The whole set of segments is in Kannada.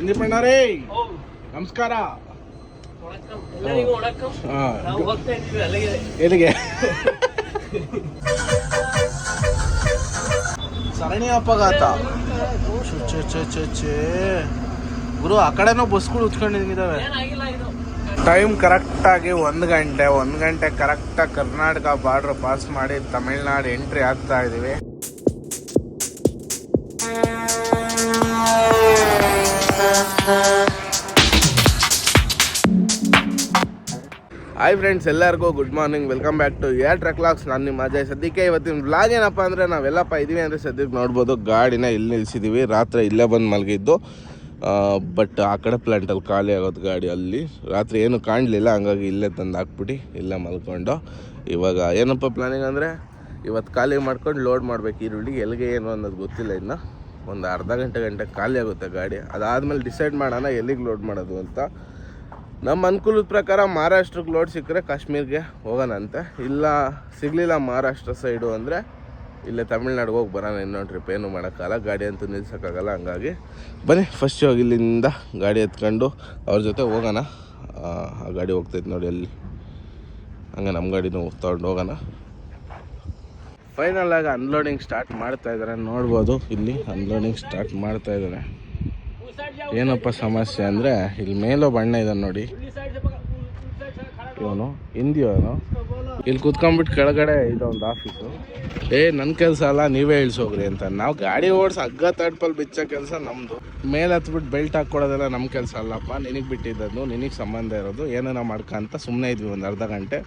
ಸಂದೀಪಣ್ಣರೇ ನಮಸ್ಕಾರ. ಎಲ್ಲಿಗೆ? ಸರಣಿ ಅಪಘಾತ ಗುರು. ಆ ಕಡೆನೂ ಬಸ್ಗಳು ಉತ್ಕೊಂಡಿದ್ದಾವೆ. ಟೈಮ್ ಕರೆಕ್ಟಾಗಿ 1 ಗಂಟೆ ಕರೆಕ್ಟಾಗಿ ಕರ್ನಾಟಕ ಬಾರ್ಡ್ರ್ ಪಾಸ್ ಮಾಡಿ ತಮಿಳ್ನಾಡು ಎಂಟ್ರಿ ಆಗ್ತಾ ಇದೀವಿ. ಹಾಯ್ ಫ್ರೆಂಡ್ಸ್, ಎಲ್ಲರಿಗೂ good morning. Welcome back to air truck logs. ನಾನು ನಿಮ್ಮ ಅಜಯ್. ಸದ್ಯಕ್ಕೆ ಇವತ್ತಿನ ವ್ಲಾಗ್ ಏನಪ್ಪ ಅಂದರೆ ನಾವೆಲ್ಲಪ್ಪ ಇದ್ದೀವಿ ಅಂದರೆ ಸದ್ಯಕ್ಕೆ ನೋಡ್ಬೋದು ಗಾಡಿನ ಇಲ್ಲಿ ನಿಲ್ಲಿಸಿದ್ದೀವಿ. ರಾತ್ರಿ ಇಲ್ಲೇ ಬಂದು ಮಲಗಿದ್ದು, ಬಟ್ ಆ ಕಡೆ ಪ್ಲಾಂಟಲ್ಲಿ ಖಾಲಿ ಆಗೋದು ಗಾಡಿ. ಅಲ್ಲಿ ರಾತ್ರಿ ಏನು ಕಾಣಲಿಲ್ಲ, ಹಂಗಾಗಿ ಇಲ್ಲೇ ತಂದು ಹಾಕ್ಬಿಟ್ಟು ಇಲ್ಲೇ ಮಲ್ಕೊಂಡು ಇವಾಗ ಏನಪ್ಪ ಪ್ಲಾನಿಂಗ್ ಅಂದರೆ ಇವತ್ತು ಖಾಲಿ ಮಾಡ್ಕೊಂಡು ಲೋಡ್ ಮಾಡಬೇಕು ಈರುಳ್ಳಿ. ಎಲ್ಲಿಗೆ ಏನು ಅನ್ನೋದು ಗೊತ್ತಿಲ್ಲ. ಇನ್ನು ಒಂದು ಅರ್ಧ ಗಂಟೆ ಖಾಲಿ ಆಗುತ್ತೆ ಗಾಡಿ. ಅದಾದಮೇಲೆ ಡಿಸೈಡ್ ಮಾಡೋಣ ಎಲ್ಲಿಗೆ ಲೋಡ್ ಮಾಡೋದು ಅಂತ. ನಮ್ಮ ಅನುಕೂಲದ ಪ್ರಕಾರ ಮಹಾರಾಷ್ಟ್ರಕ್ಕೆ ಲೋಡ್ ಸಿಕ್ಕರೆ ಕಾಶ್ಮೀರ್ಗೆ ಹೋಗೋಣ ಅಂತ, ಇಲ್ಲ ಸಿಗಲಿಲ್ಲ ಮಹಾರಾಷ್ಟ್ರ ಸೈಡು ಅಂದರೆ ಇಲ್ಲೇ ತಮಿಳ್ನಾಡಿಗೆ ಹೋಗಿ ಬರೋಣ. ಇನ್ನೊಂದು ಟ್ರಿಪ್ ಏನು ಮಾಡೋಕ್ಕಾಗಲ್ಲ, ಗಾಡಿ ಅಂತೂ ನಿಲ್ಸೋಕ್ಕಾಗಲ್ಲ. ಹಂಗಾಗಿ ಬನ್ನಿ ಫಸ್ಟ್ ಹೋಗಿ ಇಲ್ಲಿಂದ ಗಾಡಿ ಎತ್ಕೊಂಡು ಅವ್ರ ಜೊತೆ ಹೋಗೋಣ. ಆ ಗಾಡಿ ಹೋಗ್ತೈತೆ ನೋಡಿ ಅಲ್ಲಿ, ಹಂಗೆ ನಮ್ಮ ಗಾಡಿನೂ ತೊಗೊಂಡು ಹೋಗೋಣ. ಫೈನಲ್ ಆಗಿ ಅನ್ಲೋಡಿಂಗ್ ಸ್ಟಾರ್ಟ್ ಮಾಡ್ತಾ ಇದ್ದಾರೆ, ನೋಡ್ಬೋದು. ಇಲ್ಲಿ ಅನ್ಲೋಡಿಂಗ್ ಸ್ಟಾರ್ಟ್ ಮಾಡ್ತಾ ಇದ್ದಾರೆ. ಏನಪ್ಪ ಸಮಸ್ಯೆ ಅಂದರೆ ಇಲ್ಲಿ ಮೇಲೋ ಬಣ್ಣ ಇದೆ ನೋಡಿ, ಇವನು ಹಿಂದಿಯವನು. ಇಲ್ಲಿ ಕುತ್ಕೊಂಡ್ಬಿಟ್ಟು ಕೆಳಗಡೆ ಇದೊಂದು ಆಫೀಸು. ನನ್ನ ಕೆಲಸ ಅಲ್ಲ, ನೀವೇ ಇಳಿಸೋಗ್ರಿ ಅಂತ. ನಾವು ಗಾಡಿ ಓಡಿಸಿ ಹಗ್ಗ ತಡ್ಪಲ್ಲಿ ಬಿಚ್ಚೋ ಕೆಲಸ ನಮ್ಮದು. ಮೇಲೆ ಹತ್ಬಿಟ್ಟು ಬೆಲ್ಟ್ ಹಾಕ್ಕೊಡೋದೆಲ್ಲ ನಮ್ಮ ಕೆಲಸ ಅಲ್ಲಪ್ಪ, ನಿನಗೆ ಬಿಟ್ಟಿದ್ದದು, ನಿನಗೆ ಸಂಬಂಧ ಇರೋದು. ಏನೇನೋ ಮಾಡ್ಕೊಂತ ಸುಮ್ಮನೆ ಇದ್ವಿ ಒಂದು ಅರ್ಧ ಗಂಟೆ.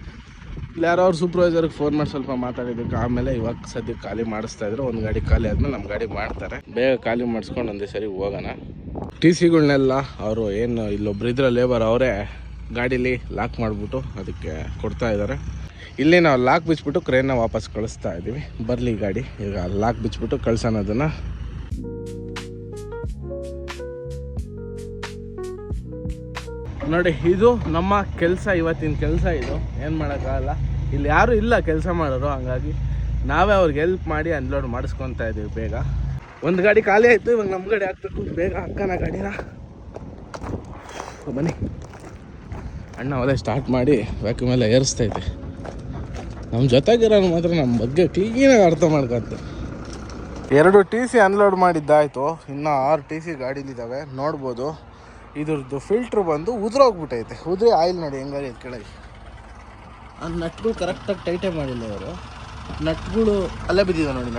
ಇಲ್ಲಿ ಯಾರೋ ಅವ್ರ ಸೂಪರ್ವೈಸರ್ಗೆ ಫೋನ್ ಮಾಡಿ ಸ್ವಲ್ಪ ಮಾತಾಡಿದ್ದಕ್ಕೆ ಆಮೇಲೆ ಇವಾಗ ಸದ್ಯಕ್ಕೆ ಖಾಲಿ ಮಾಡಿಸ್ತಾ ಇದ್ರು. ಒಂದು ಗಾಡಿ ಖಾಲಿ ಆದ್ಮೇಲೆ ನಮ್ಮ ಗಾಡಿ ಮಾಡ್ತಾರೆ. ಬೇಗ ಖಾಲಿ ಮಾಡಿಸ್ಕೊಂಡು ಒಂದೇ ಸರಿ ಹೋಗೋಣ. ಟಿ ಸಿಗಳನ್ನೆಲ್ಲ ಅವರು ಏನು ಇಲ್ಲೊಬ್ರು ಇದ್ರೆ ಲೇಬರ್, ಅವರೇ ಗಾಡೀಲಿ ಲಾಕ್ ಮಾಡಿಬಿಟ್ಟು ಅದಕ್ಕೆ ಕೊಡ್ತಾ ಇದ್ದಾರೆ. ಇಲ್ಲಿ ನಾವು ಲಾಕ್ ಬಿಚ್ಬಿಟ್ಟು ಕ್ರೇನ್ನ ವಾಪಸ್ ಕಳಿಸ್ತಾ ಇದ್ದೀವಿ. ಬರಲಿ ಗಾಡಿ, ಈಗ ಲಾಕ್ ಬಿಚ್ಬಿಟ್ಟು ಕಳ್ಸೋಣ ಅದನ್ನು. ನೋಡಿ, ಇದು ನಮ್ಮ ಕೆಲಸ, ಇವತ್ತಿನ ಕೆಲಸ ಇದು. ಏನು ಮಾಡೋಕ್ಕಾಗಲ್ಲ, ಇಲ್ಲಿ ಯಾರೂ ಇಲ್ಲ ಕೆಲಸ ಮಾಡೋರು. ಹಂಗಾಗಿ ನಾವೇ ಅವ್ರಿಗೆ ಹೆಲ್ಪ್ ಮಾಡಿ ಅನ್ಲೋಡ್ ಮಾಡಿಸ್ಕೊತಾ ಇದ್ದೀವಿ. ಬೇಗ ಒಂದು ಗಾಡಿ ಖಾಲಿ ಆಯಿತು, ಇವಾಗ ನಮ್ಮ ಗಾಡಿ ಹಾಕ್ಬೇಕು. ಬೇಗ ಹಾಕೋಣ ಗಾಡಿನ. ಬನ್ನಿ. ಅಣ್ಣ ಅವಲೇ ಸ್ಟಾರ್ಟ್ ಮಾಡಿ ವ್ಯಾಕ್ಯೂಮ್ ಎಲ್ಲ ಏರಿಸ್ತೈತೆ. ನಮ್ಮ ಜೊತೆಗಿರೋನು ಮಾತ್ರ ನಮ್ಮ ಬಗ್ಗೆ ಕ್ಲೀನಾಗಿ ಅರ್ಥ ಮಾಡ್ಕೊತ. 2 TC ಅನ್ಲೋಡ್ ಮಾಡಿದ್ದಾಯಿತು, ಇನ್ನೂ 6 TC ಗಾಡೀಲಿದ್ದಾವೆ. ನೋಡ್ಬೋದು ಇದ್ರದ್ದು ಫಿಲ್ಟ್ರ್ ಬಂದು ಉದುರೋಗ್ಬಿಟ್ಟೈತೆ. ಉದುರಿ ಆಯಿಲ್ ನೋಡಿ ಹೆಂಗಾರಿ ಇದು ಕೆಳಗೆ. ಆ ನಟ್ಗಳು ಕರೆಕ್ಟಾಗಿ ಟೈಟೇ ಮಾಡಿಲ್ಲ ಇವರು. ನಟ್ಗಳು ಅಲ್ಲೇ ಬಿದ್ದಿದೆ ನೋಡಿ.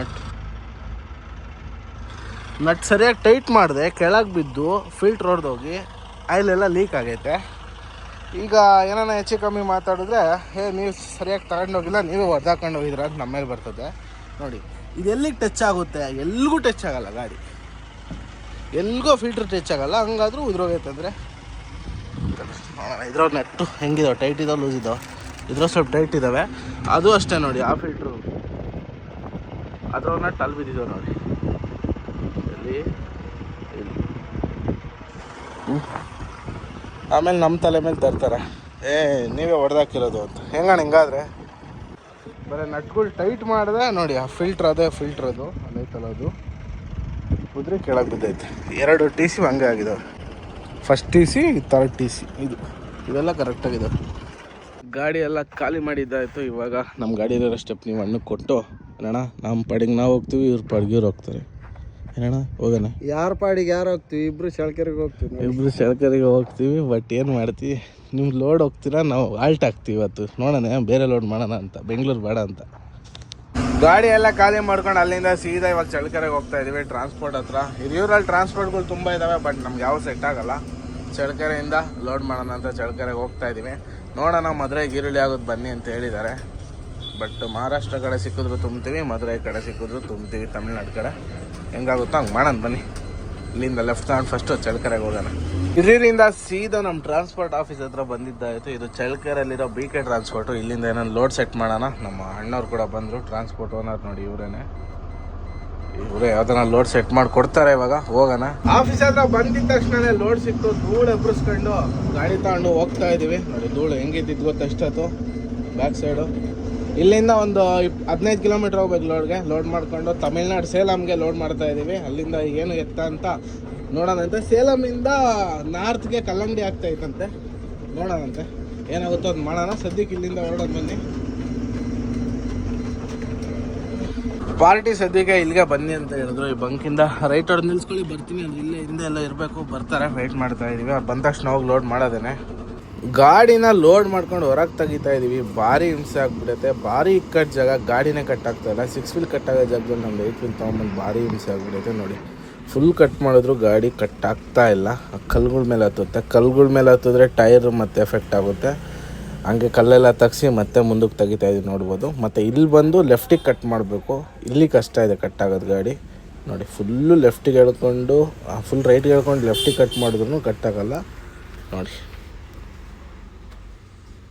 ನಟ್ ಸರಿಯಾಗಿ ಟೈಟ್ ಮಾಡಿದೆ, ಕೆಳಗೆ ಬಿದ್ದು ಫಿಲ್ಟ್ರ್ ಹೊಡೆದೋಗಿ ಆಯಿಲೆಲ್ಲ ಲೀಕ್ ಆಗೈತೆ. ಈಗ ಏನಾನ ಹೆಚ್ಚು ಕಮ್ಮಿ ಮಾತಾಡಿದ್ರೆ ನೀವು ಸರಿಯಾಗಿ ತಗೊಂಡೋಗಿಲ್ಲ, ನೀವೇ ಹೊಡೆದಾಕೊಂಡು ಹೋಗಿದ್ರ ಅಂತ ನಮ್ಮ ಮೇಲೆ ಬರ್ತದೆ. ನೋಡಿ ಇದು ಎಲ್ಲಿಗೆ ಟಚ್ ಆಗುತ್ತೆ, ಎಲ್ಲಿಗೂ ಟಚ್ ಆಗೋಲ್ಲ ಗಾಡಿ, ಎಲ್ಲಿಗೋ ಫಿಲ್ಟ್ರ್ ಟಚ್ ಆಗೋಲ್ಲ. ಹಂಗಾದ್ರೂ ಉದ್ರೋಗೈತೆ ಅಂದರೆ ಇದ್ರ ನಟ್ಟು ಹೆಂಗಿದಾವೆ, ಟೈಟ್ ಇದಾವೆ, ಲೂಸ್ ಇದಾವೆ. ಇದ್ರ ಸ್ವಲ್ಪ ಟೈಟ್ ಇದ್ದಾವೆ. ಅದು ಅಷ್ಟೇ ನೋಡಿ, ಆ ಫಿಲ್ಟ್ರು ಅದ್ರ ನಟ್ಟು ಅಲ್ಲಿ ಬಿದ್ದಿದ್ದಾವೆ ನೋಡಿ. ಇಲ್ಲಿ ಆಮೇಲೆ ನಮ್ಮ ತಲೆ ಮೇಲೆ ತರ್ತಾರೆ, ನೀವೇ ಹೊಡೆದಾಕಿರೋದು ಅಂತ. ಹೆಂಗಣ್ಣ ಹಿಂಗಾದ್ರೆ ಬರೀ ನಟ್ಗಳು ಟೈಟ್ ಮಾಡಿದೆ ನೋಡಿ. ಆ ಫಿಲ್ಟ್ರ್ ಅದೇ ಫಿಲ್ಟ್ರ್ ಅದು ಅದೈತಲ್ಲ, ಅದು ಉದ್ರಿ ಕೆಳಗೆ ಬಿದ್ದೈತೆ. 2 TC ಹಂಗೆ ಆಗಿದ್ದಾವೆ. ಫಸ್ಟ್ TC, 3rd TC ಇವೆಲ್ಲ ಕರೆಕ್ಟಾಗಿದ್ದಾವೆ. ಗಾಡಿ ಎಲ್ಲ ಖಾಲಿ ಮಾಡಿದ್ದಾಯಿತು. ಇವಾಗ ನಮ್ಮ ಗಾಡಿಯಲ್ಲಿರೋ ಸ್ಟೆಪ್ ನೀವು ಅಣ್ಣಕ್ಕೆ ಕೊಟ್ಟು ಅಣ್ಣ ನಮ್ಮ ಪಾಡಿಗೆ ನಾವು ಹೋಗ್ತೀವಿ, ಇವ್ರ ಪಾಡಿಗೆ ಇವ್ರು ಹೋಗ್ತಾರೆ. ಏನಣ್ಣ ಹೋಗೋಣ? ಯಾರ ಪಾಡಿಗೆ ಯಾರು ಹೋಗ್ತೀವಿ? ಇಬ್ಬರು ಶೆಳ್ಕೆರೆಗೆ ಹೋಗ್ತೀವಿ. ಬಟ್ ಏನು ಮಾಡ್ತೀವಿ, ನೀವು ಲೋಡ್ ಹೋಗ್ತೀರಾ, ನಾವು ಆಲ್ಟ್ ಆಗ್ತೀವಿ. ಇವತ್ತು ನೋಡೋಣ ಬೇರೆ ಲೋಡ್ ಮಾಡೋಣ ಅಂತ, ಬೆಂಗಳೂರು ಬೇಡ ಅಂತ. ಗಾಡಿ ಎಲ್ಲ ಖಾಲಿ ಮಾಡ್ಕೊಂಡು ಅಲ್ಲಿಂದ ಸೀದಾ ಇವಾಗ ಚಳ್ಳಕೆರೆಗೆ ಹೋಗ್ತಾ ಇದ್ದೀವಿ, ಟ್ರಾನ್ಸ್ಪೋರ್ಟ್ ಹತ್ರ. ಹಿರಿಯೂರಲ್ಲಿ ಟ್ರಾನ್ಸ್ಪೋರ್ಟ್ಗಳು ತುಂಬ ಇದ್ದಾವೆ, ಬಟ್ ನಮ್ಗೆ ಯಾವ ಸೆಟ್ ಆಗೋಲ್ಲ. ಚಳ್ಳಕೆರೆಯಿಂದ ಲೋಡ್ ಮಾಡೋಣ ಅಂತ ಚಳ್ಳಕೆರೆಗೆ ಹೋಗ್ತಾ ಇದ್ದೀವಿ. ನೋಡೋಣ, ಮದುರೆಗೆ ಈರುಳ್ಳಿ ಆಗೋದು ಬನ್ನಿ ಅಂತ ಹೇಳಿದ್ದಾರೆ. ಬಟ್ ಮಹಾರಾಷ್ಟ್ರ ಕಡೆ ಸಿಕ್ಕಿದ್ರು ತುಂಬ್ತೀವಿ, ಮದುರೈ ಕಡೆ ಸಿಕ್ಕಿದ್ರು ತುಂಬ್ತೀವಿ, ತಮಿಳ್ನಾಡು ಕಡೆ ಹೆಂಗಾಗುತ್ತೋ ಹಂಗೆ ಮಾಡೋಣ ಬನ್ನಿ. ಇಲ್ಲಿಂದ ಲೆಫ್ಟ್ ತಗೊಂಡು ಫಸ್ಟು ಚಳ್ಳಕೆರೆಗೆ ಹೋಗೋಣ. ಇದರಿಂದ ಸೀದಾ ನಮ್ಮ ಟ್ರಾನ್ಸ್ಪೋರ್ಟ್ ಆಫೀಸ್ ಹತ್ರ ಬಂದಿದ್ದಾಯಿತು. ಇದು ಚಳ್ಳಕೆರೆಯಲ್ಲಿರೋ BK ಟ್ರಾನ್ಸ್ಪೋರ್ಟು. ಇಲ್ಲಿಂದ ಏನಾದ್ರು ಲೋಡ್ ಸೆಟ್ ಮಾಡೋಣ. ನಮ್ಮ ಅಣ್ಣವ್ರು ಕೂಡ ಬಂದರು, ಟ್ರಾನ್ಸ್ಪೋರ್ಟ್ ಓನರ್ ನೋಡಿ ಇವರೇ ಯಾವ್ದನ್ನ ಲೋಡ್ ಸೆಟ್ ಮಾಡಿ ಕೊಡ್ತಾರೆ. ಇವಾಗ ಹೋಗೋಣ. ಆಫೀಸ್ ಹತ್ರ ಬಂದಿದ್ದ ತಕ್ಷಣ ಲೋಡ್ ಸಿಕ್ತು. ಧೂಳು ಎಬ್ರಿಸ್ಕೊಂಡು ಗಾಡಿ ತಗೊಂಡು ಹೋಗ್ತಾ ಇದ್ದೀವಿ. ನೋಡಿ ಧೂಳು ಹೆಂಗಿದ್ದು ಗೊತ್ತಷ್ಟತ್ತು ಬ್ಯಾಕ್ ಸೈಡು. ಇಲ್ಲಿಂದ ಒಂದು 15 ಕಿಲೋಮೀಟ್ರ್ ಹೋಗ್ಬೇಕು ಲೋಡ್ಗೆ. ಲೋಡ್ ಮಾಡ್ಕೊಂಡು ತಮಿಳ್ನಾಡು ಸೇಲಂಗೆ ಲೋಡ್ ಮಾಡ್ತಾ ಇದ್ದೀವಿ. ಅಲ್ಲಿಂದ ಏನು ಎತ್ತ ಅಂತ ನೋಡೋಣಂತೆ. ಸೇಲಮಿಂದ ನಾರ್ತ್ಗೆ ಕಲ್ಲಂಗಡಿ ಆಗ್ತಾ ಇತ್ತಂತೆ, ನೋಡೋಣಂತೆ ಏನಾಗುತ್ತೋ ಅದು ಮಾಡೋಣ. ಸದ್ಯಕ್ಕೆ ಇಲ್ಲಿಂದ ಹೊರಡೋದು ಬನ್ನಿ. ಪಾರ್ಟಿ ಸದ್ಯಕ್ಕೆ ಇಲ್ಲಿಗೆ ಬನ್ನಿ ಅಂತ ಹೇಳಿದ್ರು. ಈ ಬಂಕಿಂದ ರೈಟ್ ಹೊಡೆದು ನಿಲ್ಸ್ಕೊಳ್ಳಿ, ಬರ್ತೀನಿ ಅಂದ್ರೆ ಇಲ್ಲೇ ಹಿಂದೆ ಎಲ್ಲ ಇರಬೇಕು. ಬರ್ತಾರೆ, ವೆಯ್ಟ್ ಮಾಡ್ತಾ ಇದೀವಿ. ಅವ್ರು ಬಂದ ತಕ್ಷಣ ಹೋಗಿ ಲೋಡ್ ಮಾಡೋದೇನೆ. ಗಾಡಿನ ಲೋಡ್ ಮಾಡ್ಕೊಂಡು ಹೊರಗೆ ತೆಗಿತಾ ಇದೀವಿ. ಭಾರಿ ಹಿಂಸೆ ಆಗ್ಬಿಡುತ್ತೆ, ಭಾರಿ ಇಕ್ಕಟ್ಟು ಜಾಗ, ಗಾಡಿನೇ ಕಟ್ ಆಗ್ತಾ ಇಲ್ಲ. 6 ವೀಲ್ ಕಟ್ ಆಗೋ ಜಾಗದಲ್ಲಿ ನಮ್ಮ 8 ವೀಲ್ ತೊಗೊಂಬಂದು ಭಾರಿ ಹಿಂಸೆ ಆಗ್ಬಿಡುತ್ತೆ. ನೋಡಿ, ಫುಲ್ ಕಟ್ ಮಾಡಿದ್ರು ಗಾಡಿ ಕಟ್ ಆಗ್ತಾ ಇಲ್ಲ. ಕಲ್ಗಳ ಮೇಲೆ ಹತ್ತುತ್ತೆ, ಕಲ್ಗಳ ಮೇಲೆ ಹತ್ತಿದ್ರೆ ಟೈರ್ ಮತ್ತೆ ಎಫೆಕ್ಟ್ ಆಗುತ್ತೆ. ಹಂಗೆ ಕಲ್ಲೆಲ್ಲ ತೆಗ್ಸಿ ಮತ್ತೆ ಮುಂದಕ್ಕೆ ತೆಗಿತಾ ಇದೀವಿ, ನೋಡ್ಬೋದು. ಮತ್ತು ಇಲ್ಲಿ ಬಂದು ಲೆಫ್ಟಿಗೆ ಕಟ್ ಮಾಡಬೇಕು, ಇಲ್ಲಿ ಕಷ್ಟ ಇದೆ ಕಟ್ ಆಗೋದು ಗಾಡಿ. ನೋಡಿ, ಫುಲ್ಲು ಲೆಫ್ಟಿಗೆ ಹೇಳ್ಕೊಂಡು ಫುಲ್ ರೈಟ್ಗೆ ಹೇಳ್ಕೊಂಡು ಲೆಫ್ಟಿಗೆ ಕಟ್ ಮಾಡಿದ್ರು ಕಟ್ ಆಗಲ್ಲ. ನೋಡಿ,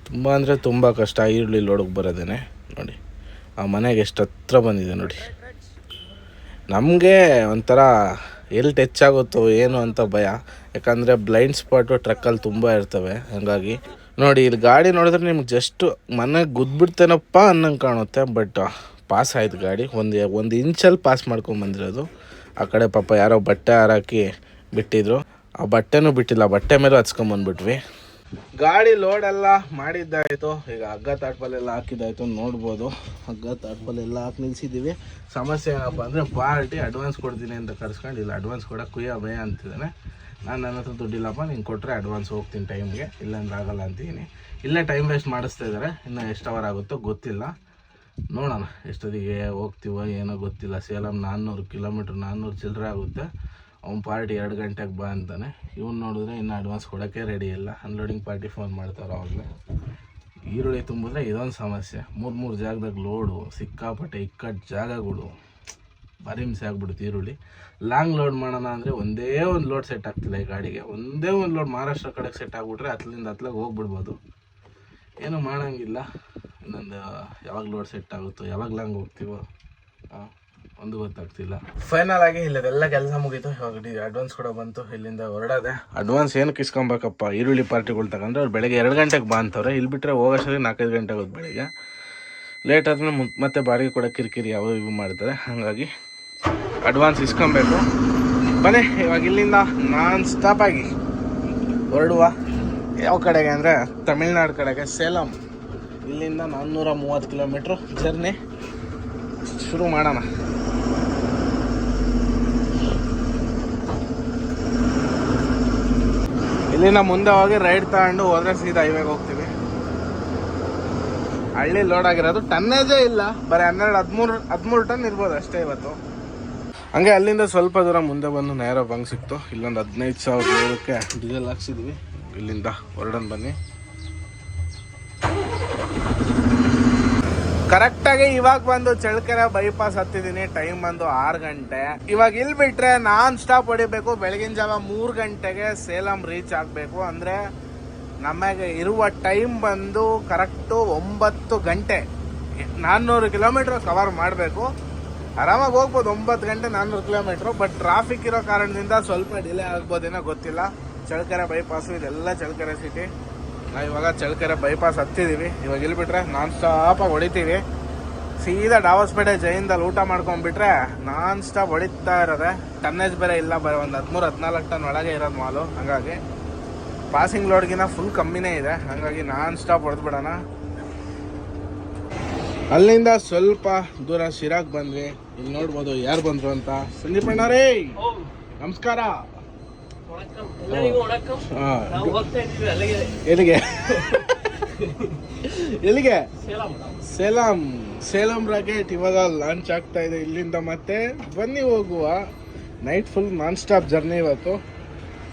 ತುಂಬ ಅಂದರೆ ತುಂಬ ಕಷ್ಟ ಈರುಳ್ಳಿ ಲೋಡಿಗೆ ಬರೋದೇನೆ. ನೋಡಿ, ಆ ಮನೆಗೆ ಎಷ್ಟು ಹತ್ರ ಬಂದಿದೆ ನೋಡಿ. ನಮಗೆ ಒಂಥರ ಎಲ್ಲಿ ಟಚ್ ಆಗುತ್ತೋ ಏನು ಅಂತ ಭಯ, ಯಾಕಂದರೆ ಬ್ಲೈಂಡ್ ಸ್ಪಾಟು ಟ್ರಕ್ಕಲ್ಲಿ ತುಂಬ ಇರ್ತವೆ. ಹಾಗಾಗಿ ನೋಡಿ, ಇಲ್ಲಿ ಗಾಡಿ ನೋಡಿದ್ರೆ ನಿಮ್ಗೆ ಜಸ್ಟ್ ಮನೆಗೆ ಗುದ್ಬಿಡ್ತೇನಪ್ಪ ಅನ್ನಂಗೆ ಕಾಣುತ್ತೆ. ಬಟ್ ಪಾಸ್ ಆಯ್ತು ಗಾಡಿ, ಒಂದು ಇಂಚಲ್ಲಿ ಪಾಸ್ ಮಾಡ್ಕೊಂಬಂದಿರೋದು. ಆ ಕಡೆ ಪಾಪ ಯಾರೋ ಬಟ್ಟೆ ಹಾರಾಕಿ ಬಿಟ್ಟಿದ್ರು, ಆ ಬಟ್ಟೆನೂ ಬಿಟ್ಟಿಲ್ಲ, ಬಟ್ಟೆ ಮೇಲೂ ಹಚ್ಕೊಂಬಂದ್ಬಿಟ್ವಿ. ಗಾಡಿ ಲೋಡೆಲ್ಲ ಮಾಡಿದ್ದಾಯಿತು. ಈಗ ಹಗ್ಗ ತಾಟ್ಪಲ್ಲೆಲ್ಲ ಹಾಕಿದ್ದಾಯಿತು, ನೋಡ್ಬೋದು. ಹಗ್ಗ ತಾಟ್ಪಲ್ಲೆಲ್ಲ ಹಾಕಿ ನಿಲ್ಸಿದ್ದೀವಿ. ಸಮಸ್ಯೆ ಏನಪ್ಪ ಅಂದರೆ ಪಾರ್ಟಿ ಅಡ್ವಾನ್ಸ್ ಕೊಡ್ತೀನಿ ಅಂತ ಕರ್ಸ್ಕೊಂಡು ಇಲ್ಲ ಅಡ್ವಾನ್ಸ್ ಕೊಡೋಕೆ ಕುಯ್ಯ ಭಯ ಅಂತಿದ್ದಾನೆ. ನನ್ನ ಹತ್ರ ದುಡ್ಡಿಲ್ಲಪ್ಪ, ನೀನು ಕೊಟ್ಟರೆ ಅಡ್ವಾನ್ಸ್ ಹೋಗ್ತೀನಿ ಟೈಮ್ಗೆ, ಇಲ್ಲಾಂದ್ರೆ ಆಗಲ್ಲ ಅಂತೀನಿ. ಇಲ್ಲೇ ಟೈಮ್ ವೇಸ್ಟ್ ಮಾಡಿಸ್ತಾ ಇದ್ದಾರೆ. ಇನ್ನು ಎಷ್ಟು ಅವರ್ ಆಗುತ್ತೋ ಗೊತ್ತಿಲ್ಲ, ನೋಡೋಣ ಎಷ್ಟೊತ್ತಿಗೆ ಹೋಗ್ತೀವೋ ಏನೋ ಗೊತ್ತಿಲ್ಲ. ಸೇಲಂ 400 ಕಿಲೋಮೀಟ್ರ್, 400 ಚಿಲ್ಲರೆ ಆಗುತ್ತೆ. ಅವ್ನು ಪಾರ್ಟಿ 2 ಗಂಟೆಗೆ ಬಾ ಅಂತಾನೆ. ಇವ್ನು ನೋಡಿದ್ರೆ ಇನ್ನೂ ಅಡ್ವಾನ್ಸ್ ಕೊಡೋಕ್ಕೆ ರೆಡಿ ಇಲ್ಲ. ಅನ್ಲೋಡಿಂಗ್ ಪಾರ್ಟಿ ಫೋನ್ ಮಾಡ್ತಾರೆ ಅವಾಗಲೇ. ಈರುಳ್ಳಿ ತುಂಬಿದ್ರೆ ಇದೊಂದು ಸಮಸ್ಯೆ, 3 ಜಾಗದಾಗ ಲೋಡು, ಸಿಕ್ಕಾಪಟ್ಟೆ ಇಕ್ಕಟ್ಟು ಜಾಗಗಳು, ಭಾರಿ ಹಿಂಸೆ ಆಗ್ಬಿಡುತ್ತೆ. ಈರುಳ್ಳಿ ಲಾಂಗ್ ಲೋಡ್ ಮಾಡೋಣ ಅಂದರೆ ಒಂದೇ ಒಂದು ಲೋಡ್ ಸೆಟ್ ಆಗ್ತಿಲ್ಲ ಈ ಗಾಡಿಗೆ. ಒಂದೇ ಒಂದು ಲೋಡ್ ಮಹಾರಾಷ್ಟ್ರ ಕಡೆಗೆ ಸೆಟ್ ಆಗಿಬಿಟ್ರೆ ಹತ್ತಲಿಗೆ ಹೋಗ್ಬಿಡ್ಬೋದು. ಏನೂ ಮಾಡೋಂಗಿಲ್ಲ. ಇನ್ನೊಂದು ಯಾವಾಗ ಲೋಡ್ ಸೆಟ್ ಆಗುತ್ತೋ, ಯಾವಾಗ ಲಾಂಗ್ ಹೋಗ್ತೀವೋ ಒಂದು ಗೊತ್ತಾಗ್ತಿಲ್ಲ. ಫೈನಲ್ ಆಗಿ ಇಲ್ಲದೆಲ್ಲ ಕೆಲಸ ಮುಗೀತು. ಇವಾಗ ಅಡ್ವಾನ್ಸ್ ಕೂಡ ಬಂತು, ಇಲ್ಲಿಂದ ಹೊರಡೋದೆ. ಅಡ್ವಾನ್ಸ್ ಏನಕ್ಕೆ ಇಸ್ಕೊಬೇಕಪ್ಪ, ಈರುಳ್ಳಿ ಪಾರ್ಟಿಗಳು ತಗೊಂಡ್ರೆ ಅವ್ರು ಬೆಳಗ್ಗೆ 2 ಗಂಟೆಗೆ ಬಾ ಅಂತವ್ರೆ. ಇಲ್ಲಿ ಬಿಟ್ಟರೆ ಹೋಗೋಷ್ಟೇ 4-5 ಗಂಟೆ ಆಗೋದು ಬೆಳಿಗ್ಗೆ. ಲೇಟ್ ಆದ್ರೆ ಮತ್ತೆ ಬಾಡಿಗೆ ಕೂಡ ಕಿರಿಕಿರಿ ಯಾವ ಇವು ಮಾಡ್ತಾರೆ. ಹಾಗಾಗಿ ಅಡ್ವಾನ್ಸ್ ಇಸ್ಕೊಬೇಕು. ಬನ್ನಿ ಇವಾಗ ಇಲ್ಲಿಂದ ನಾನ್ ಸ್ಟಾಪ್ ಆಗಿ ಹೊರಡುವ. ಯಾವ ಕಡೆಗೆ ಅಂದರೆ ತಮಿಳ್ನಾಡು ಕಡೆಗೆ, ಸೇಲಂ. ಇಲ್ಲಿಂದ 430 ಕಿಲೋಮೀಟ್ರು ಜರ್ನಿ ಶುರು ಮಾಡೋಣ. ಇಲ್ಲಿಂದ ಮುಂದೆ ಹೋಗಿ ರೈಡ್ ತಗೊಂಡು ಹೋದರೆ ಸೀದಾ ಹೈವೇಗೆ ಹೋಗ್ತೀವಿ. ಹಳ್ಳಿ ಲೋಡ್ ಆಗಿರೋದು ಟನ್ನೇಜೇ ಇಲ್ಲ, ಬರೀ 12-13 ಟನ್ ಇರ್ಬೋದು ಅಷ್ಟೇ ಇವತ್ತು. ಹಂಗೆ ಅಲ್ಲಿಂದ ಸ್ವಲ್ಪ ದೂರ ಮುಂದೆ ಬಂದು ನೇರ ಬಂಕ್ ಸಿಕ್ತು. ಇಲ್ಲೊಂದು 15,000 ದೂರಕ್ಕೆ ಡೀಸೆಲ್ ಹಾಕ್ಸಿದ್ವಿ. ಇಲ್ಲಿಂದ ಹೊರಡೋಣ ಬನ್ನಿ. ಕರೆಕ್ಟಾಗಿ ಇವಾಗ ಬಂದು ಚಳ್ಳಕೆರೆ ಬೈಪಾಸ್ ಹತ್ತಿದ್ದೀನಿ. ಟೈಮ್ ಬಂದು 6 ಗಂಟೆ. ಇವಾಗ ಇಲ್ಲಿ ಬಿಟ್ರೆ ನಾನ್ ಸ್ಟಾಪ್ ಹೊಡಿಬೇಕು. ಬೆಳಗಿನ ಜಾವ 3 ಗಂಟೆಗೆ ಸೇಲಂ ರೀಚ್ ಆಗಬೇಕು. ಅಂದರೆ ನಮಗೆ ಇರುವ ಟೈಮ್ ಬಂದು ಕರೆಕ್ಟು 9 ಗಂಟೆ. 400 ಕಿಲೋಮೀಟ್ರ್ ಕವರ್ ಮಾಡಬೇಕು. ಆರಾಮಾಗಿ ಹೋಗ್ಬೋದು 9 ಗಂಟೆ 400 ಕಿಲೋಮೀಟ್ರು. ಬಟ್ ಟ್ರಾಫಿಕ್ ಇರೋ ಕಾರಣದಿಂದ ಸ್ವಲ್ಪ ಡಿಲೇ ಆಗ್ಬೋದೇನೋ ಗೊತ್ತಿಲ್ಲ. ಚಳ್ಳಕೆರೆ ಬೈಪಾಸು ಇದೆಲ್ಲ ಚಳ್ಳಕೆರೆ ಸಿಟಿ. ನಾವು ಇವಾಗ ಚಳ್ಳಕೆರೆ ಬೈಪಾಸ್ ಹತ್ತಿದ್ದೀವಿ. ಇವಾಗ ಇಲ್ಲಿ ಬಿಟ್ರೆ ನಾನ್ ಸ್ಟಾಪಾಗಿ ಹೊಡಿತೀವಿ. ಸೀದಾ ಡಾವಸ್ಪೇಟೆ ಜೈನ್ದಲ್ಲಿ ಊಟ ಮಾಡ್ಕೊಂಡ್ಬಿಟ್ರೆ ನಾನ್ ಸ್ಟಾಪ್ ಹೊಡಿತಾ ಇರೋದೆ. ಟನ್ನೇಜ್ ಬೇರೆ ಇಲ್ಲ, ಬರೀ ಒಂದು 13-14 ಟನ್ ಒಳಗೆ ಇರೋದು ಮಾಲು. ಹಾಗಾಗಿ ಪಾಸಿಂಗ್ ಲೋಡ್ಗಿನ ಫುಲ್ ಕಮ್ಮಿನೇ ಇದೆ. ಹಾಗಾಗಿ ನಾನ್ ಸ್ಟಾಪ್ ಹೊಡೆದ್ಬಿಡೋಣ. ಅಲ್ಲಿಂದ ಸ್ವಲ್ಪ ದೂರ ಶಿರಾಗ್ ಬಂದ್ವಿ. ಇಲ್ಲಿ ನೋಡ್ಬೋದು ಯಾರು ಬಂದ್ರು ಅಂತ. ಸಂದೀಪ್ ಅಣ್ಣರೇ ನಮಸ್ಕಾರ. ಎಲ್ಲಿಗೆ ಎಲ್ಲಿಗೆ? ಸೇಲಂ ರಾಕೆಟ್ ಇವಾಗ ಲಾಂಚ್ ಆಗ್ತಾ ಇದೆ. ಇಲ್ಲಿಂದ ಮತ್ತೆ ಬನ್ನಿ ಹೋಗುವ. Night full non stop journey ಇವತ್ತು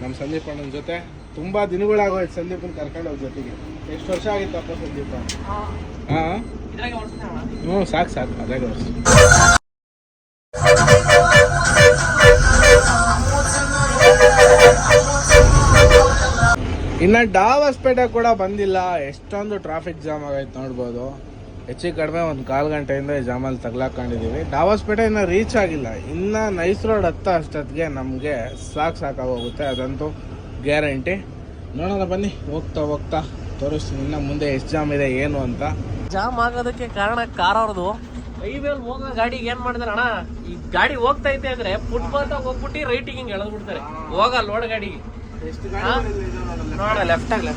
ನಮ್ಮ ಸಂದೀಪ್ ಅಣ್ಣನ ಜೊತೆ. ತುಂಬ ದಿನಗಳಾಗೋಯ್ತು ಸಂದೀಪನ್ ಕರ್ಕೊಂಡು ಹೋಗಿ ಜೊತೆಗೆ. ಎಷ್ಟು ವರ್ಷ ಆಗಿತ್ತಪ್ಪ ಸಂದೀಪ? ಹಾಂ ಹ್ಞೂ ಸಾಕು ಅದಾಗ ವರ್ಷ. ಇನ್ನು ಡಾವಸ್ಪೇಟೆ ಕೂಡ ಬಂದಿಲ್ಲ. ಎಷ್ಟೊಂದು ಟ್ರಾಫಿಕ್ ಜಾಮ್ ಆಗೈತೆ ನೋಡ್ಬೋದು. ಹೆಚ್ಚಿಗೆ ಕಡಿಮೆ ಒಂದು 1/4 ಗಂಟೆಯಿಂದ ಈ ಜಾಮಲ್ಲಿ ತಗ್ಲಾಕೊಂಡಿದ್ದೀವಿ. ಡಾವಸ್ಪೇಟೆ ಇನ್ನೂ ರೀಚ್ ಆಗಿಲ್ಲ. ಇನ್ನು ನೈಸ್ ರೋಡ್ ಅಷ್ಟೊತ್ತಿಗೆ ನಮಗೆ ಸಾಕಾಗೋಗುತ್ತೆ, ಅದಂತೂ ಗ್ಯಾರಂಟಿ. ನೋಡೋಣ ಬನ್ನಿ, ಹೋಗ್ತಾ ತೋರಿಸ್ತೀನಿ ಇನ್ನು ಮುಂದೆ ಎಷ್ಟು ಜಾಮ್ ಇದೆ ಏನು ಅಂತ. ಜಾಮ್ ಆಗೋದಕ್ಕೆ ಕಾರಣ ಕಾರ್ ಅವ್ರದ್ದು ಹೈವೇಲ್ ಹೋಗೋ ಗಾಡಿಗೆ ಏನ್ ಮಾಡಿದಾರೆ ಅಣ್ಣ, ಈ ಗಾಡಿ ಹೋಗ್ತಾ ಐತೆ ಅಂದ್ರೆ ಫುಟ್ಪಾತ್ ಹೋಗ್ಬಿಟ್ಟು ರೈಟಿಗೆ ಹಿಂಗ್ ಎಳೆದ್ಬಿಡ್ತಾರೆ, ಹೋಗಲ್ಲ ನೋಡ ಗಾಡಿಗೆ. ನೋಡ ಲೆಫ್ಟ್ ಗಾಡಿ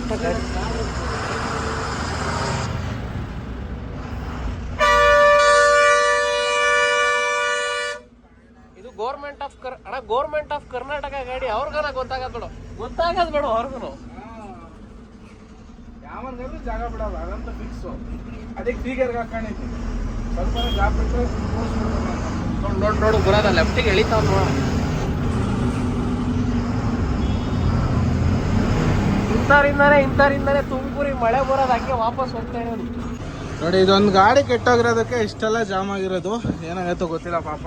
ಇದು ಗೌರ್ಮೆಂಟ್ ಆಫ್ ಕರ್ನಾಟಕ ಗಾಡಿ. ಅವ್ರಿಗಾನ ಗೊತ್ತಾಗದ್ ಬೇಡ ಅವ್ರಿಗೂ. ಯಾವನ್ಗಾದ್ರೂ ಜಾಗ ಬಿಡಲ್ಲ, ಅದಂತ ಫಿಕ್ಸು. ಅದಕ್ಕೆ ಫೀಗರ್ಗೆ ಹಾಕೊಂಡಿದ್ವಿ, ಸ್ವಲ್ಪ ಜಾಗ ಬಿಟ್ಟರೆ ನೋಡು ಬರೋದ ಲೆಫ್ಟಿಗೆ ಎಳಿತಾವ ನೋಡ. ಇಂಥರಿಂದಾನೆ ತುಮಕೂರಿಗೆ ಮಳೆ ಬರೋದು, ಹಂಗೆ ವಾಪಸ್ ಹೋಗ್ತಾ ಇರೋದು. ನೋಡಿ, ಇದೊಂದು ಗಾಡಿ ಕೆಟ್ಟೋಗಿರೋದಕ್ಕೆ ಇಷ್ಟೆಲ್ಲ ಜಾಮ್ ಆಗಿರೋದು. ಏನಾಗತ್ತೋ ಗೊತ್ತಿಲ್ಲ ಪಾಪ.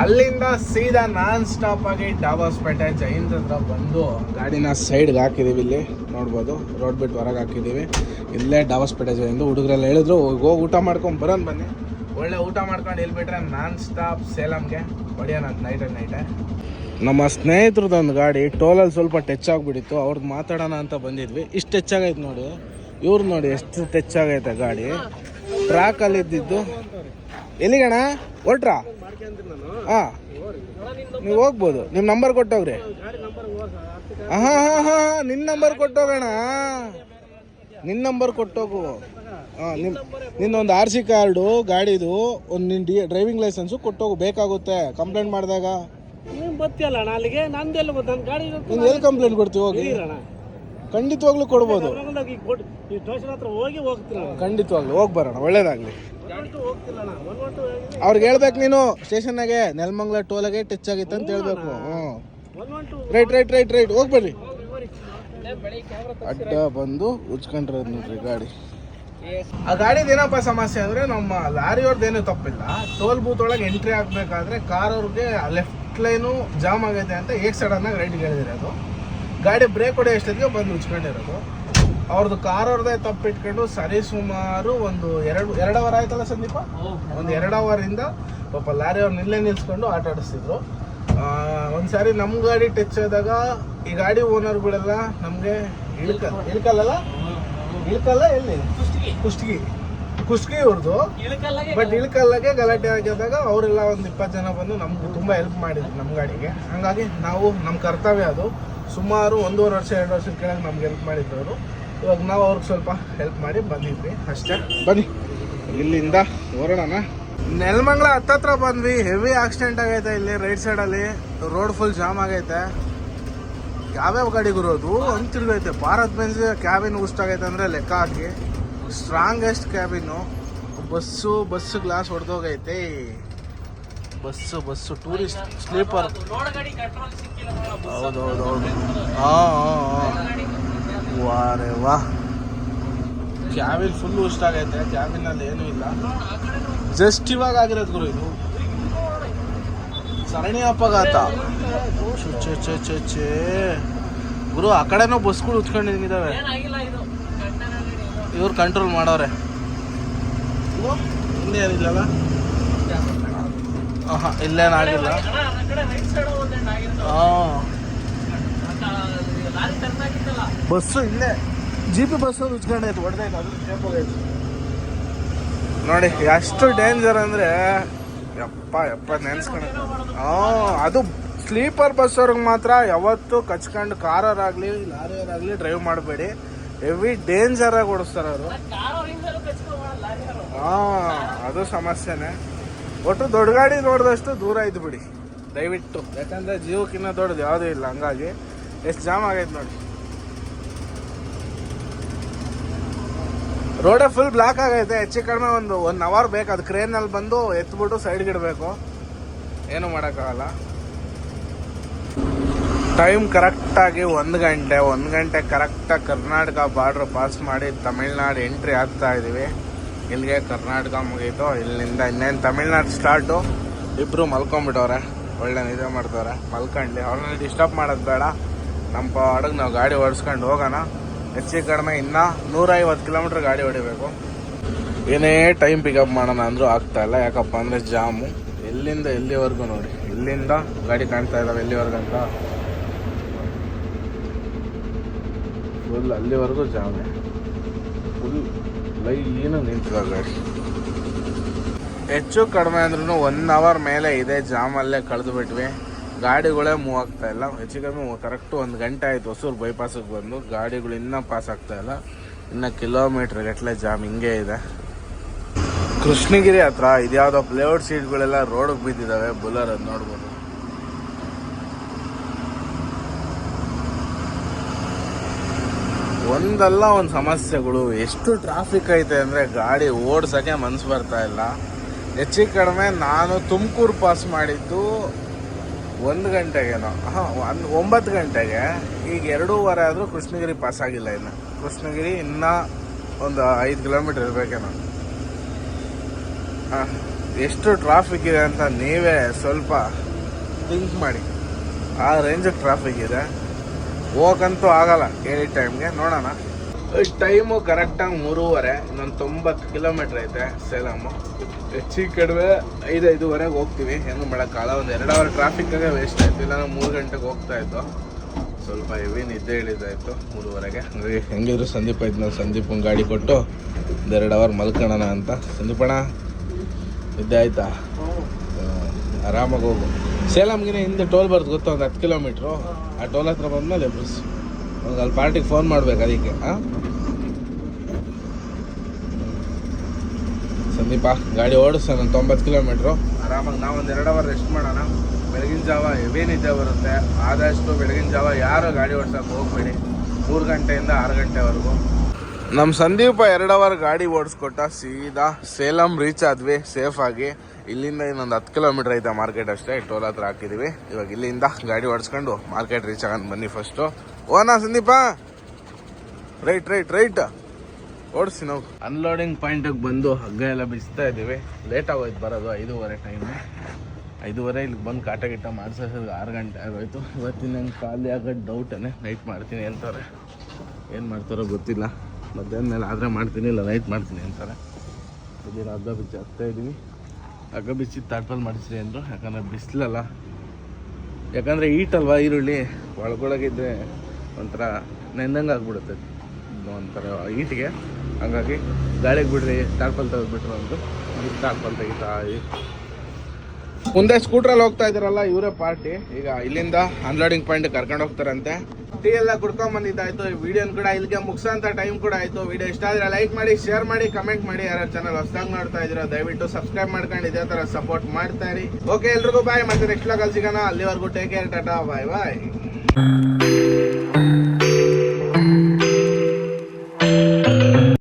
ಅಲ್ಲಿಂದ ಸೀದಾ ನಾನ್ ಸ್ಟಾಪ್ ಆಗಿ ಡಾಬಾಸ್ಪೇಟೆ ಜೈನ್ ಹತ್ರ ಬಂದು ಗಾಡಿನ ಸೈಡ್ಗೆ ಹಾಕಿದ್ದೀವಿ. ಇಲ್ಲಿ ನೋಡ್ಬೋದು, ರೋಡ್ ಬಿಟ್ಟು ಹೊರಗೆ ಹಾಕಿದ್ದೀವಿ. ಇಲ್ಲೇ ಡಾಬಾಸ್ಪೇಟೆ ಜೈನ್ದು ಹುಡುಗರೆಲ್ಲ ಹೇಳಿದ್ರು ಹೋಗಿ ಊಟ ಮಾಡ್ಕೊಂಡು ಬರೋಣ ಬನ್ನಿ. ಒಳ್ಳೆ ಊಟ ಮಾಡ್ಕೊಂಡು ಇಲ್ಲಿ ಬಿಟ್ರೆ ನಾನ್ ಸ್ಟಾಪ್ ಸೇಲಮ್ಗೆ ಹೊಡಿಯೋಣ ನೈಟೇ. ನಮ್ಮ ಸ್ನೇಹಿತರದೊಂದು ಗಾಡಿ ಟೋಲಲ್ಲಿ ಸ್ವಲ್ಪ ಟಚ್ ಆಗಿಬಿಟ್ಟಿತ್ತು, ಅವ್ರದ್ದು ಮಾತಾಡೋಣ ಅಂತ ಬಂದಿದ್ವಿ. ಇಷ್ಟು ಟಚ್ ಆಗೈತೆ ನೋಡಿ, ಇವ್ರು ನೋಡಿ ಎಷ್ಟು ಟಚ್ ಆಗೈತೆ ಗಾಡಿ. ಟ್ರ್ಯಾಕಲ್ಲಿ ಇದ್ದಿದ್ದು. ಎಲ್ಲಿಗಣ ಹೊಟ್ರಾ? ಹಾಂ, ನೀವು ಹೋಗ್ಬೋದು. ನಿಮ್ಮ ನಂಬರ್ ಕೊಟ್ಟೋಗ್ರಿ. ಹಾಂ, ನಿನ್ನ ನಂಬರ್ ಕೊಟ್ಟೋಗೋಣ. ನಿನ್ನ ನಂಬರ್ ಕೊಟ್ಟೋಗು. ಹಾಂ, ನಿನ್ನೊಂದು RC ಕಾರ್ಡು, ಗಾಡಿದು ಒಂದು, ನಿನ್ನ ಡ್ರೈವಿಂಗ್ ಲೈಸೆನ್ಸು ಕೊಟ್ಟೋಗು, ಬೇಕಾಗುತ್ತೆ ಕಂಪ್ಲೇಂಟ್ ಮಾಡಿದಾಗ. ಗೊತ್ತಿಲ್ಲ ಅಲ್ಲಿಗೆ, ನಂದೆಲ್ಲ ನನ್ನ ಗಾಡಿ. ನೀನು ಎಲ್ಲಿ ಕಂಪ್ಲೇಂಟ್ ಕೊಡ್ತೀವಿ? ಹೋಗಿ, ಖಂಡಿತವಾಗ್ಲೂ ಕೊಡ್ಬೋದು. ಖಂಡಿತವಾಗ್ಲೂ ಹೋಗಿ ಬರೋಣ, ಒಳ್ಳೇದಾಗಲಿ. ಅವ್ರಿಗೆ ಹೇಳ್ಬೇಕು ನೀನು ಸ್ಟೇಷನ್ನಾಗೆ, ನೆಲಮಂಗಲ ಟೋಲಾಗೆ ಟಚ್ ಆಗಿತ್ತು ಅಂತ ಹೇಳ್ಬೇಕು. ರೈಟ್ ಹೋಗ್ಬರ್ರಿ. ಅಡ್ಡ ಬಂದು ಉಜ್ಕೊಂಡ್ರದ್ ನೋಡ್ರಿ ಗಾಡಿ. ಆ ಗಾಡಿದ ಏನಪ್ಪ ಸಮಸ್ಯೆ ಅಂದ್ರೆ, ನಮ್ಮ ಲಾರಿಯವ್ರದ್ದೇನು ತಪ್ಪಿಲ್ಲ. ಟೋಲ್ ಬೂತ್ ಒಳಗೆ ಎಂಟ್ರಿ ಆಗ್ಬೇಕಾದ್ರೆ ಕಾರ್ ಅವ್ರಿಗೆ ಲೆಫ್ಟ್ ಲೈನು ಜಾಮ್ ಆಗೈತೆ ಅಂತ ಸಡನ್ ಆಗಿ ರೈಟ್ಗೆ ಹೇಳಿದಿರೋದು. ಗಾಡಿ ಬ್ರೇಕ್ ಹೊಡೆಯೋ ಅಷ್ಟೊತ್ತಿಗೆ ಬಂದು ಉಚ್ಕೊಂಡಿರೋದು. ಅವ್ರದ್ದು ಕಾರ್ ಅವ್ರದ್ದೇ ತಪ್ಪಿಟ್ಕೊಂಡು ಸರಿ ಸುಮಾರು ಒಂದು 2 ಅವರ್ ಆಯ್ತಲ್ಲ ಸಂದೀಪ, ಒಂದು 2 ಅವರಿಂದ ಪಾಪ ಲಾರಿ ಅವ್ರು ನಿಲ್ಲಿಸ್ಕೊಂಡು ಆಟ ಆಡಿಸ್ತಿದ್ರು. ಒಂದ್ಸಾರಿ ನಮ್ಮ ಗಾಡಿ ಟಚ್ ಆದಾಗ ಈ ಗಾಡಿ ಓನರ್ಗಳೆಲ್ಲ ನಮಗೆ ಇಳ್ಕಲ್ಲ ಎಲ್ಲಿ ಕುಷ್ಟಗಿ ಅವ್ರದ್ದು, ಬಟ್ ಇಳ್ಕಲ್ಲಾಗೆ ಗಲಾಟೆ ಆಗಿದಾಗ ಅವರೆಲ್ಲ ಒಂದು 20 ಜನ ಬಂದು ನಮ್ಗೆ ತುಂಬ ಹೆಲ್ಪ್ ಮಾಡಿದ್ರು ನಮ್ಮ ಗಾಡಿಗೆ. ಹಂಗಾಗಿ ನಾವು ನಮ್ಮ ಕರ್ತವ್ಯ ಅದು. ಸುಮಾರು 1.5 ವರ್ಷ 2 ವರ್ಷದ ಕೆಳಗೆ ನಮ್ಗೆ ಹೆಲ್ಪ್ ಮಾಡಿದ್ದವರು. ಇವಾಗ ನಾವು ಅವ್ರಿಗೆ ಸ್ವಲ್ಪ ಹೆಲ್ಪ್ ಮಾಡಿ ಬಂದಿದ್ವಿ ಅಷ್ಟೇ. ಬನ್ನಿ ಇಲ್ಲಿಂದ ಹೊರಡೋಣ. ನೆಲಮಂಗಲ ಹತ್ತತ್ರ ಬಂದ್ವಿ. ಹೆವಿ ಆಕ್ಸಿಡೆಂಟ್ ಆಗೈತೆ ಇಲ್ಲಿ ರೈಟ್ ಸೈಡಲ್ಲಿ. ರೋಡ್ ಫುಲ್ ಜಾಮ್ ಆಗೈತೆ. ಯಾವ್ಯಾವ ಗಾಡಿ ಗುರೋದು ಹಂಗೆ ತಿರ್ಗೈತೆ. ಭಾರತ್ ಬೆಂಜ್ ಕ್ಯಾಬಿನ್ ಉಷ್ಟಾಗೈತೆ ಅಂದರೆ ಲೆಕ್ಕ ಹಾಕಿ. Strongest cabin. ಬಸ್ಸು ಗ್ಲಾಸ್ ಹೊಡೆದೋಗೈತೆ. Bus tourist sleeper. ಹೌದೌದು. ಹಾಂ, ವಾರೇ ವಾ. ಕ್ಯಾಬಿನ್ ಫುಲ್ ಇಷ್ಟ ಆಗೈತೆ. ಕ್ಯಾಬಿನಲ್ಲಿ ಏನೂ ಇಲ್ಲ. ಜಸ್ಟ್ ಇವಾಗ ಆಗಿರೋದು ಗುರು ಇದು. ಸರಣಿ ಅಪಘಾತ. ಚೇ ಗುರು, ಆ ಕಡೆನೂ ಬಸ್ಗಳು ಉಚ್ಕೊಂಡಿದ್ದಾವೆ. ಇವ್ರು ಕಂಟ್ರೋಲ್ ಮಾಡೋರೆ. ಹಿಂದೆ ಏನಿಲ್ಲಲ್ಲ? ಇಲ್ಲೇನಾಗಿಲ್ಲ. ಬಸ್ಸು ಇಲ್ಲೇ GP ಬಸ್ಸು ಉಚ್ಕೊಂಡೈತೆ, ಹೊಡೆದೈತೆ. ಅದು ಸ್ಟೇಪ್ ಹೋಗೈತೆ ನೋಡಿ. ಎಷ್ಟು ಡೇಂಜರ್ ಅಂದರೆ ಯಪ್ಪ ನೆನ್ಸ್ಕೊಂಡೈತೆ. ಅದು ಸ್ಲೀಪರ್ ಬಸ್ ಅವ್ರಿಗೆ ಮಾತ್ರ ಯಾವತ್ತು ಕಚ್ಕೊಂಡು ಕಾರವರಾಗಲಿ ಲಾರಿಯವರಾಗಲಿ ಡ್ರೈವ್ ಮಾಡಬೇಡಿ. ಹೆವಿ ಡೇಂಜರಾಗಿ ಓಡಿಸ್ತಾರೆ ಅವರು. ಅದು ಸಮಸ್ಯೆನೇ. ಒಟ್ಟು ದೊಡ್ಡ ಗಾಡಿ ನೋಡಿದಷ್ಟು ದೂರ ಇದ್ದು ಬಿಡಿ ದಯವಿಟ್ಟು, ಯಾಕಂದರೆ ಜೀವಕ್ಕಿನ್ನ ದೊಡ್ಡದು ಯಾವುದೂ ಇಲ್ಲ. ಹಂಗಾಗಿ ಎಷ್ಟು ಜಾಮ್ ಆಗೈತೆ ನೋಡಿ. ರೋಡೇ ಫುಲ್ ಬ್ಲಾಕ್ ಆಗೈತೆ. ಹೆಚ್ಚು ಕಡಿಮೆ ಒಂದು 1 ಅವರ್ ಬೇಕು. ಅದು ಕ್ರೇನಲ್ಲಿ ಬಂದು ಎತ್ಬಿಟ್ಟು ಸೈಡ್ಗೆ ಇಡಬೇಕು. ಏನೂ ಮಾಡೋಕ್ಕಾಗಲ್ಲ. ಟೈಮ್ ಕರೆಕ್ಟಾಗಿ 1 ಗಂಟೆ ಕರೆಕ್ಟಾಗಿ ಕರ್ನಾಟಕ ಬಾರ್ಡ್ರ್ ಪಾಸ್ ಮಾಡಿ ತಮಿಳ್ನಾಡು ಎಂಟ್ರಿ ಆಗ್ತಾ ಇದ್ದೀವಿ. ಇಲ್ಲಿಗೆ ಕರ್ನಾಟಕ ಮುಗೀತು. ಇಲ್ಲಿಂದ ಇನ್ನೇನು ತಮಿಳ್ನಾಡು ಸ್ಟಾರ್ಟು. ಇಬ್ಬರು ಮಲ್ಕೊಂಡ್ಬಿಟ್ಟವ್ರೆ, ಒಳ್ಳೆ ನಿದ್ದೆ ಮಾಡ್ತವ್ರೆ. ಮಲ್ಕೊಂಡ್ಲಿ, ಅವ್ರನ್ನ ಡಿಸ್ಟರ್ಬ್ ಮಾಡೋದು ಬೇಡ. ನಮ್ಮ ಪಾಡಿಗೆ ನಾವು ಗಾಡಿ ಓಡಿಸ್ಕೊಂಡು ಹೋಗೋಣ. ಹೆಚ್ಚು ಕಡಿಮೆ ಇನ್ನೂ 150 ಕಿಲೋಮೀಟ್ರ್ ಗಾಡಿ ಹೊಡಿಬೇಕು. ಏನೇ ಟೈಮ್ ಪಿಕಪ್ ಮಾಡೋಣ ಅಂದರೂ ಆಗ್ತಾಯಿಲ್ಲ. ಯಾಕಪ್ಪ ಅಂದರೆ ಜಾಮು. ಎಲ್ಲಿಂದ ಎಲ್ಲಿವರೆಗೂ ನೋಡಿ, ಇಲ್ಲಿಂದ ಗಾಡಿ ಕಾಣ್ತಾ ಇದ್ದಾವೆ ಎಲ್ಲಿವರೆಗಂತ. ಫುಲ್ ಅಲ್ಲಿವರೆಗೂ ಜಾಮೆ. ಫುಲ್ ಲೈನು ನಿಂತಿರೋ ಗಾಡಿ. ಹೆಚ್ಚು ಕಡಿಮೆ ಅಂದ್ರೂ 1 ಅವರ್ ಮೇಲೆ ಇದೆ ಜಾಮಲ್ಲೇ ಕಳೆದು ಬಿಟ್ವಿ. ಗಾಡಿಗಳೇ ಮೂವ್ ಆಗ್ತಾ ಇಲ್ಲ. ಹೆಚ್ಚು ಕಡಿಮೆ ಕರೆಕ್ಟು 1 ಗಂಟೆ ಆಯಿತು ಹೊಸೂರು ಬೈಪಾಸಿಗೆ ಬಂದು. ಗಾಡಿಗಳು ಇನ್ನೂ ಪಾಸ್ ಆಗ್ತಾ ಇಲ್ಲ. ಇನ್ನು ಕಿಲೋಮೀಟ್ರ್ ಗಟ್ಟಲೆ ಜಾಮ್ ಹಿಂಗೆ ಇದೆ. ಕೃಷ್ಣಗಿರಿ ಹತ್ರ ಇದ್ಯಾವುದೋ ಪ್ಲೇಔಟ್ ಸೀಟ್ಗಳೆಲ್ಲ ರೋಡಿಗೆ ಬಿದ್ದಿದ್ದಾವೆ. ಬುಲರ್ ಅದು ನೋಡ್ಬೋದು. ಒಂದಲ್ಲ ಒಂದು ಸಮಸ್ಯೆಗಳು. ಎಷ್ಟು ಟ್ರಾಫಿಕ್ ಐತೆ ಅಂದರೆ ಗಾಡಿ ಓಡ್ಸೋಕ್ಕೆ ಮನಸ್ಸು ಬರ್ತಾ ಇಲ್ಲ. ಹೆಚ್ಚು ಕಡಿಮೆ ನಾನು ತುಮಕೂರು ಪಾಸ್ ಮಾಡಿದ್ದು 1 ಗಂಟೆಗೇನೋ, 9 ಗಂಟೆಗೆ. ಈಗ 2:15 ಆದರೂ ಕೃಷ್ಣಗಿರಿ ಪಾಸ್ ಆಗಿಲ್ಲ. ಇನ್ನು ಕೃಷ್ಣಗಿರಿ ಇನ್ನೂ ಒಂದು 5 ಕಿಲೋಮೀಟ್ರ್ ಇರಬೇಕೇನೋ. ಎಷ್ಟು ಟ್ರಾಫಿಕ್ ಇದೆ ಅಂತ ನೀವೇ ಸ್ವಲ್ಪ ಥಿಂಕ್ ಮಾಡಿ. ಆ ರೇಂಜಿಗೆ ಟ್ರಾಫಿಕ್ ಇದೆ. ಹೋಗಂತೂ ಆಗಲ್ಲ ಹೇಳಿ ಟೈಮ್ಗೆ. ನೋಡೋಣ. ಟೈಮು ಕರೆಕ್ಟಾಗಿ 3:30. ಇನ್ನೊಂದು 90 ಕಿಲೋಮೀಟ್ರ್ ಐತೆ ಸೇಲಮ್ಮು. ಹೆಚ್ಚು ಕಡಿಮೆ 5:05ವರೆಗೆ ಹೋಗ್ತೀವಿ. ಏನು ಮಾಡೋಕ್ಕಾಗಲ್ಲ. ಒಂದು 2 ಅವರ್ ಟ್ರಾಫಿಕ್ಕಾಗೆ ವೇಸ್ಟ್ ಆಯಿತು. ಇಲ್ಲ ನಾವು 3 ಗಂಟೆಗೆ ಹೋಗ್ತಾಯಿತ್ತು. ಸ್ವಲ್ಪ ಹೆವಿ ನಿದ್ದೆ ಇಳಿದಾಯಿತು 3:30ಗೆ. ಅಂದರೆ ಹೆಂಗಿದ್ರು ಸಂದೀಪ ಇದ್ನ ಸಂದೀಪನ ಗಾಡಿ ಕೊಟ್ಟು ಒಂದು 2 ಅವರ್ ಮಲ್ಕೊಳ್ಳೋಣ ಅಂತ. ಸಂದೀಪಣ್ಣ ನಿದ್ದೆ ಆಯಿತಾ? ಆರಾಮಾಗಿ ಹೋಗು. ಸೇಲಮ್ಗಿನ ಹಿಂದೆ ಟೋಲ್ ಬರ್ದು ಗೊತ್ತಾ, ಒಂದು 10 ಕಿಲೋಮೀಟ್ರು. ಆ ಟೋಲ್ ಹತ್ರ ಬಂದಮೇಲೆ ಬಸ್ ಒಂದು ಅಲ್ಲಿ ಪಾರ್ಟಿಗೆ ಫೋನ್ ಮಾಡ್ಬೇಕು. ಅದಕ್ಕೆ ಸಂದೀಪ ಗಾಡಿ ಓಡಿಸ್ತಾನೆ ಒಂದು 90 ಕಿಲೋಮೀಟ್ರು. ಆರಾಮಾಗಿ ನಾವು ಒಂದು 2 ಅವರ್ ರೆಸ್ಟ್ ಮಾಡೋಣ. ಬೆಳಗಿನ ಜಾವ ಹೆವಿ ನಿದ್ದೆ ಬರುತ್ತೆ. ಆದಷ್ಟು ಬೆಳಗಿನ ಜಾವ ಯಾರು ಗಾಡಿ ಓಡ್ಸೋಕೆ ಹೋಗ್ಬೇಡಿ. 3 ಗಂಟೆಯಿಂದ 6 ಗಂಟೆವರೆಗೂ. ನಮ್ಮ ಸಂದೀಪ 2 ಅವರ್ ಗಾಡಿ ಓಡಿಸ್ಕೊಟ್ಟ. ಸೀದಾ ಸೇಲಂ ರೀಚ್ ಆದ್ವಿ ಸೇಫಾಗಿ. ಇಲ್ಲಿಂದ ಇನ್ನೊಂದು 10 ಕಿಲೋಮೀಟ್ರ್ ಐತೆ ಮಾರ್ಕೆಟ್ ಅಷ್ಟೇ. ಟೋಲ್ ಹತ್ರ ಹಾಕಿದ್ದೀವಿ. ಇವಾಗ ಇಲ್ಲಿಂದ ಗಾಡಿ ಓಡಿಸ್ಕೊಂಡು ಮಾರ್ಕೆಟ್ ರೀಚ್ ಆಗೋಣ ಬನ್ನಿ ಫಸ್ಟು. ಓನಾ ಸಂದೀಪ, ರೈಟ್ ಓಡಿಸಿ. ನಾವು ಅನ್ಲೋಡಿಂಗ್ ಪಾಯಿಂಟಿಗೆ ಬಂದು ಹಗ್ಗ ಎಲ್ಲ ಬಿಸ್ತಾ ಇದ್ದೀವಿ. ಲೇಟ್ ಆಗೋಯ್ತು ಬರೋದು. 5:15 ಟೈಮು. 5:15 ಇಲ್ಲಿಗೆ ಬಂದು ಕಾಟ ಗಿಟ್ಟ ಮಾಡಿಸೋದು 6 ಗಂಟೆ ಆಗೋಯ್ತು. ಇವತ್ತಿನ ನಂಗೆ ಖಾಲಿ ಆಗೋದು ಡೌಟೇ. ನೈಟ್ ಮಾಡ್ತೀನಿ ಅಂತಾರೆ. ಏನು ಮಾಡ್ತಾರೋ ಗೊತ್ತಿಲ್ಲ. ಮಧ್ಯಾಹ್ನ ಮೇಲೆ ಆದರೆ ಮಾಡ್ತೀನಿ, ಇಲ್ಲ ನೈಟ್ ಮಾಡ್ತೀನಿ ಅಂತಾರೆ. ಇಲ್ಲಿ ಹಗ್ಗ ಬಿಚ್ಚಿ ಹಾಕ್ತಾ ಇದ್ದೀವಿ. ಹಗ್ಗ ಬಿಚ್ಚಿ ತಾಟ್ಪಲ್ ಮಾಡಿಸ್ರಿ ಅಂದರು. ಯಾಕಂದರೆ ಬಿಸಿಲಲ್ಲ. ಯಾಕಂದರೆ ಈಟಲ್ವಾ ಈರುಳ್ಳಿ ಒಳಗೊಳಗಿದ್ರೆ ಒಂಥರ ನೆಂದಂಗೆ ಆಗ್ಬಿಡುತ್ತೆ ಒಂಥರ ಈಟಿಗೆ. ಹಂಗಾಗಿ ಗಾಳಿಗೆ ಬಿಡ್ರಿ ತಾಟ್ಪಲ್ ತೆಗೆದ್ಬಿಟ್ರು ಅಂದರು. ತಾಟ್ಪಲ್ ತೆಗಿತಾ ಮುಂದೆ ಸ್ಕೂಟ್ರಲ್ಲಿ ಹೋಗ್ತಾ ಇದ್ದಾರಲ್ಲ ಇವರೇ ಪಾರ್ಟಿ. ಈಗ ಇಲ್ಲಿಂದ ಅನ್ಲೋಡಿಂಗ್ ಪಾಯಿಂಟ್ ಕರ್ಕೊಂಡು ಹೋಗ್ತಾರಂತೆ. ಟೀ ಎಲ್ಲ ಕುಡ್ಕೊಂಡ್ ಬಂದಿದ್ದಾಯ್ತು. ಈ ವಿಡಿಯೋನ ಕೂಡ ಇಲ್ಲಿಗೆ ಮುಗಿಸೋಂಥ ಟೈಮ್ ಕೂಡ ಆಯಿತು. ವಿಡಿಯೋ ಇಷ್ಟ ಆದರೆ ಲೈಕ್ ಮಾಡಿ, ಶೇರ್ ಮಾಡಿ, ಕಮೆಂಟ್ ಮಾಡಿ. ಯಾರು ಚಾನಲ್ ಹೊಸದಾಗಿ ನೋಡ್ತಾ ಇದ್ದೀರೋ ದಯವಿಟ್ಟು ಸಬ್ಸ್ಕ್ರೈಬ್ ಮಾಡ್ಕೊಂಡು ಇದೇ ಥರ ಸಪೋರ್ಟ್ ಮಾಡ್ತಾ ಇರಿ. ಓಕೆ, ಎಲ್ರಿಗೂ ಬಾಯ್. ಮತ್ತೆ ನೆಕ್ಸ್ಟ್ ವ್ಲಾಗಲ್ಲಿ ಸಿಗೋಣ. ಅಲ್ಲಿವರೆಗೂ ಟೇಕ್ ಕೇರ್. ಟಾಟಾ, ಬಾಯ್ ಬಾಯ್.